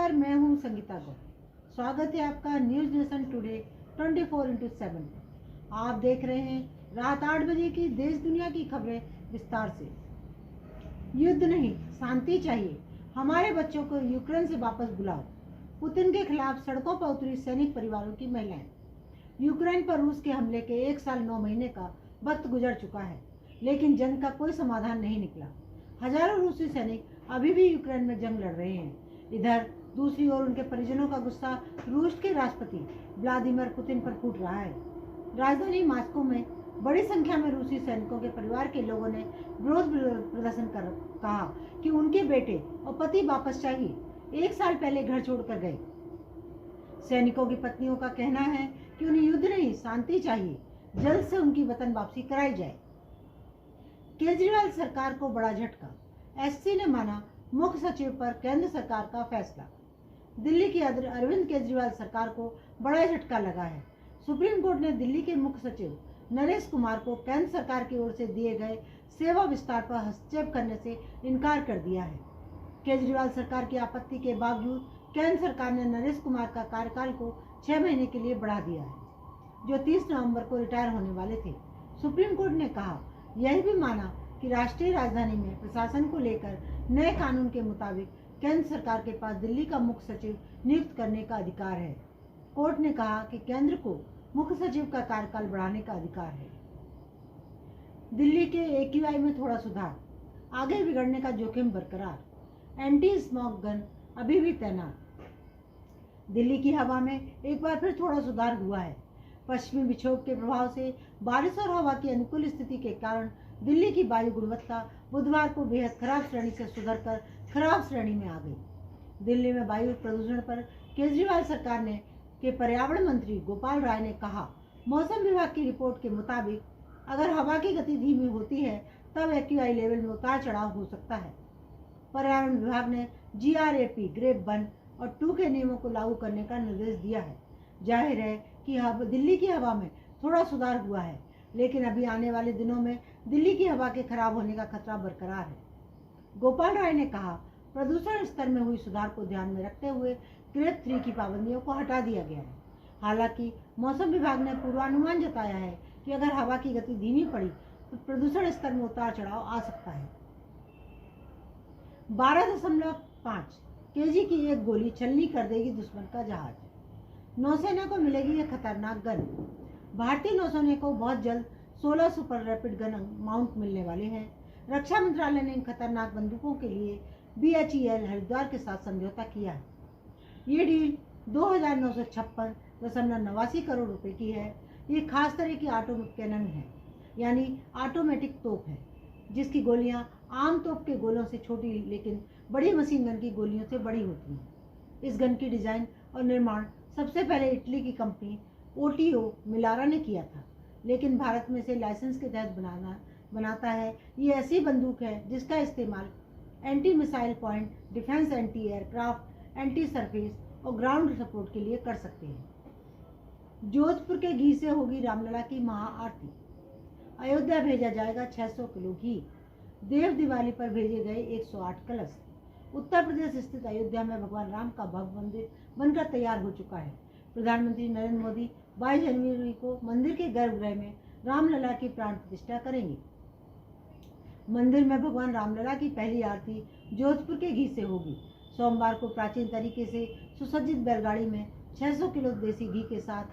नमस्कार, मैं हूं संगीता गौर। स्वागत है आपका न्यूज नेशन टुडे 24x7। आप देख रहे हैं रात 8 बजे की देश दुनिया की खबरें विस्तार से। युद्ध नहीं, शांति चाहिए। हमारे बच्चों को यूक्रेन से वापस बुलाओ। पुतिन के खिलाफ सड़कों पर उतरी सैनिक परिवारों की महिलाएं। यूक्रेन पर रूस के हमले के 1 साल 9 महीने का वक्त गुजर चुका है, लेकिन जंग का कोई समाधान नहीं निकला। हजारों रूसी सैनिक अभी भी यूक्रेन में जंग लड़ रहे हैं। इधर दूसरी ओर उनके परिजनों का गुस्सा रूस के राष्ट्रपति व्लादिमीर पुतिन पर फूट रहा है। राजधानी मॉस्को में बड़ी संख्या में रूसी सैनिकों के परिवार के लोगों ने विरोध प्रदर्शन कर कहा कि उनके बेटे और पति वापस चाहिए। 1 साल पहले घर छोड़कर गए। सैनिकों की पत्नियों का कहना है कि उन्हें युद्ध नहीं, शांति चाहिए। जल्द से उनकी वतन वापसी कराई जाए। केजरीवाल सरकार को बड़ा झटका। एससी ने माना मुख्य सचिव पर केंद्र सरकार का फैसला। दिल्ली की अरविंद केजरीवाल सरकार को बड़ा झटका लगा है। सुप्रीम कोर्ट ने दिल्ली के मुख्य सचिव नरेश कुमार को केंद्र सरकार की ओर से दिए गए सेवा विस्तार पर हस्तक्षेप करने से इनकार कर दिया है। केजरीवाल सरकार की आपत्ति के बावजूद केंद्र सरकार ने नरेश कुमार का कार्यकाल को 6 महीने के लिए बढ़ा दिया है, जो 30 नवंबर को रिटायर होने वाले थे। सुप्रीम कोर्ट ने कहा, यह भी माना कि राष्ट्रीय राजधानी में प्रशासन को लेकर नए कानून के मुताबिक केंद्र सरकार के पास दिल्ली का मुख्य सचिव नियुक्त करने का अधिकार है। कोर्ट ने कहा कि केंद्र को मुख्य सचिव का कार्यकाल बढ़ाने का अधिकार है। दिल्ली के AQI में थोड़ा सुधार, आगे बिगड़ने का जोखिम बरकरार। एंटी स्मॉग गन अभी भी तैनात। दिल्ली की हवा में एक बार फिर थोड़ा सुधार हुआ है। पश्चिमी विक्षोभ के प्रभाव से बारिश और हवा की अनुकूल स्थिति के कारण दिल्ली की वायु गुणवत्ता बुधवार को बेहद खराब श्रेणी से सुधरकर खराब श्रेणी में आ गई। दिल्ली में वायु प्रदूषण पर केजरीवाल सरकार के पर्यावरण मंत्री गोपाल राय ने कहा, मौसम विभाग की रिपोर्ट के मुताबिक अगर हवा की गति धीमी होती है तब AQI लेवल में उतार चढ़ाव हो सकता है। पर्यावरण विभाग ने GRAP ग्रेप 1 और 2 के नियमों को लागू करने का निर्देश दिया है। जाहिर है कि दिल्ली की हवा में थोड़ा सुधार हुआ है, लेकिन अभी आने वाले दिनों में दिल्ली की हवा के खराब होने का खतरा बरकरार है। गोपाल राय ने कहा, प्रदूषण स्तर में हुई सुधार को ध्यान में रखते हुए ग्रेड 3 की पाबंदियों को हटा दिया गया है। हालांकि मौसम विभाग ने पूर्वानुमान जताया है कि अगर हवा की गति धीमी पड़ी तो प्रदूषण स्तर में उतार चढ़ाव आ सकता है। 12.5 kg की एक गोली छलनी कर देगी दुश्मन का जहाज। नौसेना को मिलेगी यह खतरनाक गन। भारतीय नौसेना को बहुत जल्द 16 सुपर रैपिड गन माउंट मिलने वाले हैं। रक्षा मंत्रालय ने इन खतरनाक बंदूकों के लिए BHEL हरिद्वार के साथ समझौता किया है। ये डील 2,956.89 करोड़ रुपए की है। ये खास तरह की ऑटोमेटिक कैनन है, यानी ऑटोमेटिक तोप है, जिसकी गोलियां आम तोप के गोलों से छोटी लेकिन बड़ी मशीन गन की गोलियों से बड़ी होती हैं। इस गन की डिजाइन और निर्माण सबसे पहले इटली की कंपनी OTO मिलारा ने किया था, लेकिन भारत में इसे लाइसेंस के तहत बनाता है। ये ऐसी बंदूक है जिसका इस्तेमाल anti missile point defence, anti aircraft, anti surface और ग्राउंड सपोर्ट के लिए कर सकते हैं। जोधपुर के घी से होगी रामलला की महाआरती। अयोध्या भेजा जाएगा 600 किलो घी। देव दिवाली पर भेजे गए 108 कलश। उत्तर प्रदेश स्थित अयोध्या में भगवान राम का भव्य मंदिर बनकर तैयार हो चुका है। प्रधानमंत्री नरेंद्र मोदी 22 जनवरी को मंदिर के गर्भगृह में रामलला की प्राण प्रतिष्ठा करेंगे। मंदिर में भगवान रामलला की पहली आरती जोधपुर के घी से होगी। सोमवार को प्राचीन तरीके से सुसज्जित बैलगाड़ी में 600 किलो देसी घी के साथ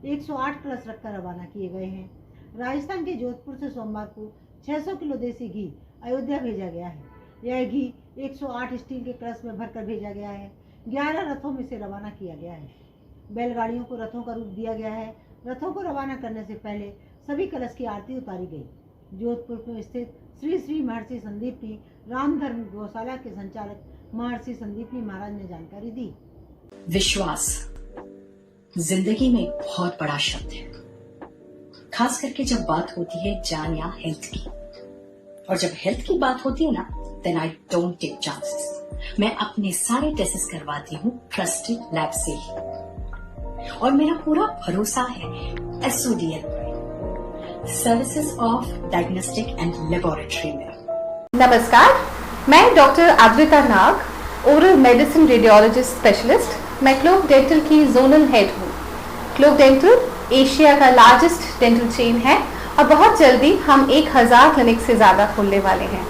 108 कलश रखकर रवाना किए गए हैं। राजस्थान के जोधपुर से सोमवार को 600 किलो देसी घी अयोध्या भेजा गया है। यह घी 108 स्टील के कलश में भरकर भेजा गया है। 11 रथों में से रवाना किया गया है। बैलगाड़ियों को रथों का रूप दिया गया है। रथों को रवाना करने से पहले सभी कलश की आरती उतारी गई। जोधपुर में स्थित श्री श्री महर्षि संदीपनी राम धर्म गौशाला के संचालक महर्षि संदीपनी महाराज ने जानकारी दी। विश्वास जिंदगी में बहुत बड़ा शब्द है, खास करके जब बात होती है जान या हेल्थ की। और जब हेल्थ की बात होती है ना, then I don't take chances. मैं अपने सारे टेस्ट करवाती हूँ ट्रस्टेड लैब से ही, और मेरा पूरा भरोसा है SODL services of diagnostic and laboratory में। नमस्कार, मैं डॉक्टर आद्रिता नाग ओरल मेडिसिन रेडियोलॉजिस्ट स्पेशलिस्ट। मैं क्लोब डेंटल की जोनल हेड हूँ। क्लोब डेंटल एशिया का लार्जेस्ट डेंटल चेन है और बहुत जल्दी हम 1000 क्लिनिक से ज़्यादा खोलने वाले हैं।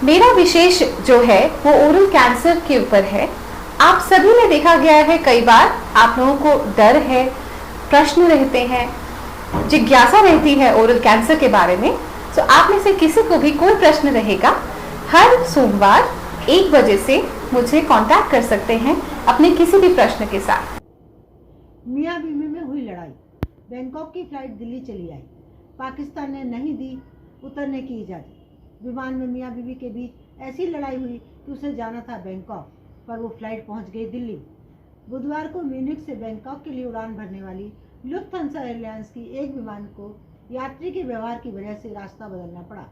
मेरा विशेष जो है वो ओरल कैंसर के ऊपर है। आप सभी ने देखा गया है, कई बार आप लोगों को डर है, प्रश्न रहते हैं, जिज्ञासा रहती है ओरल कैंसर के बारे में। तो आप में से किसी को भी कोई प्रश्न रहेगा, हर सोमवार 1 बजे से मुझे कांटेक्ट कर सकते हैं अपने किसी भी प्रश्न के साथ। मियां बीवी में हुई लड़ाई, बैंकॉक की फ्लाइट दिल्ली चली आई। पाकिस्तान ने नहीं दी उतरने की इजाज़त। विमान में मियां बीवी के बीच ऐसी लड़ाई हुई कि उसे जाना था बैंकॉक, पर वो फ्लाइट पहुंच गई दिल्ली। बुधवार को म्यूनिख से बैंकॉक के लिए उड़ान भरने वाली लुफ्थांसा एयरलाइंस की एक विमान को यात्री के व्यवहार की वजह से रास्ता बदलना पड़ा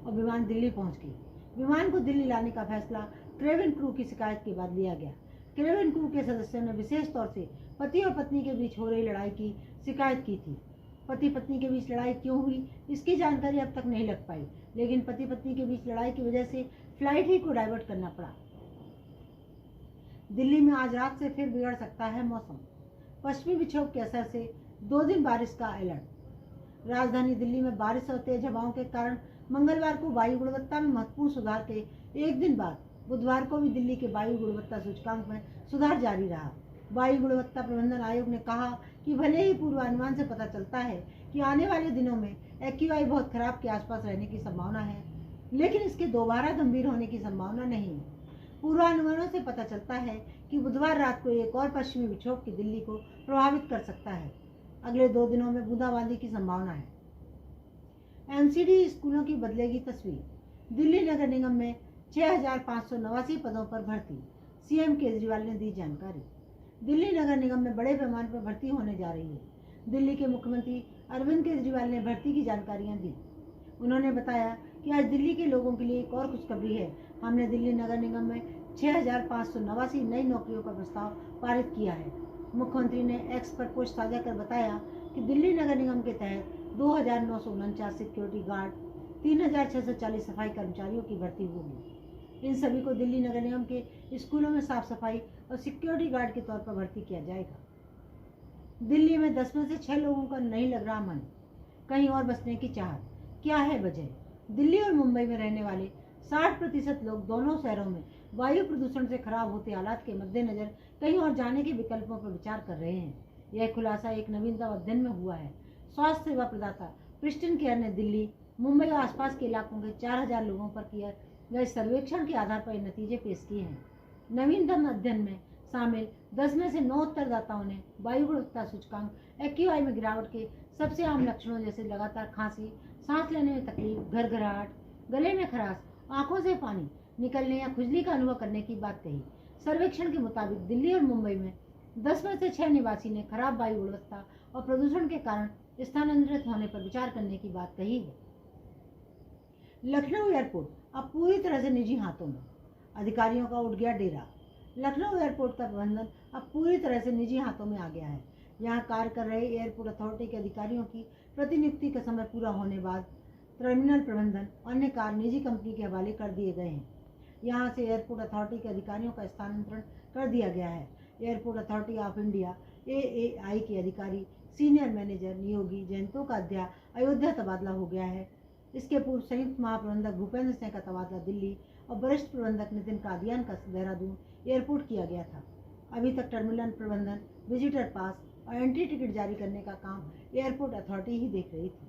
और विमान दिल्ली पहुंच गई। विमान को दिल्ली लाने का फैसला केबिन क्रू की शिकायत के बाद लिया गया। केबिन क्रू के सदस्यों ने विशेष तौर से पति और पत्नी के बीच हो रही लड़ाई की शिकायत की थी। पति पत्नी के बीच लड़ाई क्यों हुई इसकी जानकारी अब तक नहीं लग पाई, लेकिन पति पत्नी के बीच लड़ाई की वजह से फ्लाइट ही को डाइवर्ट करना पड़ा। दिल्ली में आज रात से फिर बिगड़ सकता है मौसम। पश्चिमी विक्षोभ के असर से 2 दिन बारिश का अलर्ट। राजधानी दिल्ली में बारिश और तेज हवाओं के कारण मंगलवार को वायु गुणवत्ता में महत्वपूर्ण सुधार के एक दिन बाद बुधवार को भी दिल्ली के वायु गुणवत्ता सूचकांक में सुधार जारी रहा। वायु गुणवत्ता प्रबंधन आयोग ने कहा कि भले ही पूर्वानुमान से पता चलता है कि आने वाले दिनों में AQI बहुत खराब के आसपास रहने की संभावना है, लेकिन इसके दोबारा गंभीर होने की संभावना नहीं है। पूर्वानुमानों से पता चलता है कि बुधवार रात को एक और पश्चिमी विक्षोभ की दिल्ली को प्रभावित कर सकता है। अगले 2 दिनों में बूंदाबांदी की संभावना है। MCD स्कूलों की बदलेगी तस्वीर। दिल्ली नगर निगम में 6589 पदों पर भर्ती, CM केजरीवाल ने दी जानकारी। दिल्ली नगर निगम में बड़े पैमाने पर भर्ती होने जा रही है। दिल्ली के मुख्यमंत्री अरविंद केजरीवाल ने भर्ती की जानकारियां दी। उन्होंने बताया कि आज दिल्ली के लोगों के लिए एक और खुशखबरी है। हमने दिल्ली नगर निगम में 6589 नई नौकरियों का प्रस्ताव पारित किया है। मुख्यमंत्री ने एक्स पर पोस्ट साझा कर बताया कि दिल्ली नगर निगम के तहत 2949 सिक्योरिटी गार्ड, 3640 सफाई कर्मचारियों की भर्ती होगी। इन सभी को दिल्ली नगर निगम के स्कूलों में साफ सफाई और सिक्योरिटी गार्ड के तौर पर भर्ती किया जाएगा। दिल्ली में 10 में से 6 लोगों का नहीं लग रहा मन, कहीं और बसने की चाहत। क्या है वजह? दिल्ली और मुंबई में रहने वाले 60% लोग दोनों शहरों में वायु प्रदूषण से खराब होते हालात के मद्देनजर कहीं और जाने के विकल्पों पर विचार कर रहे हैं। यह खुलासा एक नवीनतम अध्ययन में हुआ है। स्वास्थ्य सेवा प्रदाता प्रिस्टन केयर ने दिल्ली, मुंबई और आसपास के इलाकों के 4000 लोगों पर किए गए सर्वेक्षण के आधार पर ये नतीजे पेश किए हैं। नवीनतम अध्ययन में शामिल 10 में से 9 उत्तरदाताओं ने वायु गुणवत्ता सूचकांक AQI में गिरावट के सबसे आम लक्षणों जैसे लगातार खांसी, सांस लेने में तकलीफ, घरघराहट, गले में खराश, आंखों से पानी निकलने या खुजली का अनुभव करने की बात कही। सर्वेक्षण के मुताबिक दिल्ली और मुंबई में 10 में से 6 निवासी ने खराब वायु गुणवत्ता और प्रदूषण के कारण स्थानांतरित होने पर विचार करने की बात कही है। लखनऊ एयरपोर्ट अब पूरी तरह से निजी हाथों में, अधिकारियों का उठ गया डेरा। लखनऊ एयरपोर्ट का प्रबंधन अब पूरी तरह से निजी हाथों में आ गया है। यहाँ कार्य कर रहे एयरपोर्ट अथॉरिटी के अधिकारियों की प्रतिनियुक्ति का समय पूरा होने बाद टर्मिनल प्रबंधन अन्य कार्य निजी कंपनी के हवाले कर दिए गए हैं। यहाँ से एयरपोर्ट अथॉरिटी के अधिकारियों का स्थानांतरण कर दिया गया है। Airport authority of India AAI के अधिकारी, सीनियर मैनेजर, नियोगी, जयंतों का अयोध्या तबादला हो गया है। इसके पूर्व संयुक्त महाप्रबंधक भूपेंद्र सिंह का तबादला दिल्ली और वरिष्ठ प्रबंधक नितिन कादियान का देहरादून एयरपोर्ट किया गया था। अभी तक टर्मिनल प्रबंधन, विजिटर पास और एंट्री टिकट जारी करने का काम एयरपोर्ट अथॉरिटी ही देख रही थी।